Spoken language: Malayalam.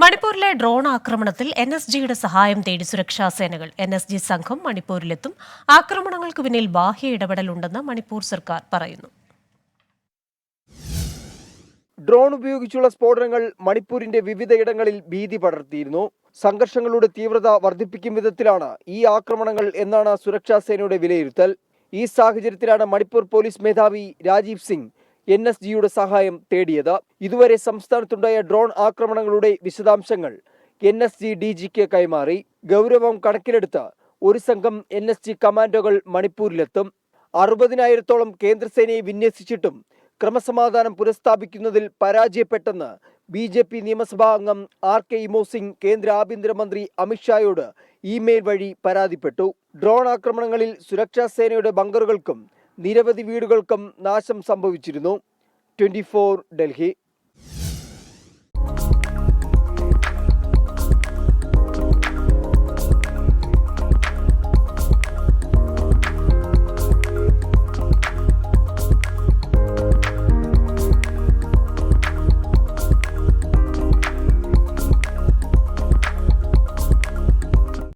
മണിപ്പൂരിലെ ഡ്രോൺ ആക്രമണത്തിൽ NSGയുടെ സഹായം തേടി സുരക്ഷാ സേനകൾ. NSG സംഘം മണിപ്പൂരിലെത്തും. ആക്രമണങ്ങൾക്ക് പിന്നിൽ ബാഹ്യ ഇടപെടലുണ്ടെന്ന് മണിപ്പൂർ സർക്കാർ പറയുന്നു. ഡ്രോൺ ഉപയോഗിച്ചുള്ള സ്ഫോടനങ്ങൾ മണിപ്പൂരിന്റെ വിവിധയിടങ്ങളിൽ ഭീതി പടർത്തിയിരുന്നു. സംഘർഷങ്ങളുടെ തീവ്രത വർദ്ധിപ്പിക്കും വിധത്തിലാണ് ഈ ആക്രമണങ്ങൾ എന്നാണ് സുരക്ഷാ സേനയുടെ വിലയിരുത്തൽ. ഈ സാഹചര്യത്തിലാണ് മണിപ്പൂർ പോലീസ് മേധാവി രാജീവ് സിംഗ് NSGയുടെ സഹായം തേടിയത്. ഇതുവരെ സംസ്ഥാനത്തുണ്ടായ ഡ്രോൺ ആക്രമണങ്ങളുടെ വിശദാംശങ്ങൾ NSG DGക്ക് കൈമാറി. ഗൗരവം കണക്കിലെടുത്ത് ഒരു സംഘം NSG കമാൻഡോകൾ മണിപ്പൂരിലെത്തും. 60,000-ഓളം കേന്ദ്രസേനയെ വിന്യസിച്ചിട്ടും ക്രമസമാധാനം പുനഃസ്ഥാപിക്കുന്നതിൽ പരാജയപ്പെട്ടെന്ന് BJP നിയമസഭാ അംഗം RK ഇമോ സിംഗ് കേന്ദ്ര ആഭ്യന്തരമന്ത്രി അമിത്ഷായോട് ഇമെയിൽ വഴി പരാതിപ്പെട്ടു. ഡ്രോൺ ആക്രമണങ്ങളിൽ സുരക്ഷാ സേനയുടെ ബങ്കറുകൾക്കും നിരവധി വീടുകൾക്കും നാശം സംഭവിച്ചിരുന്നു. 24 ഡൽഹി.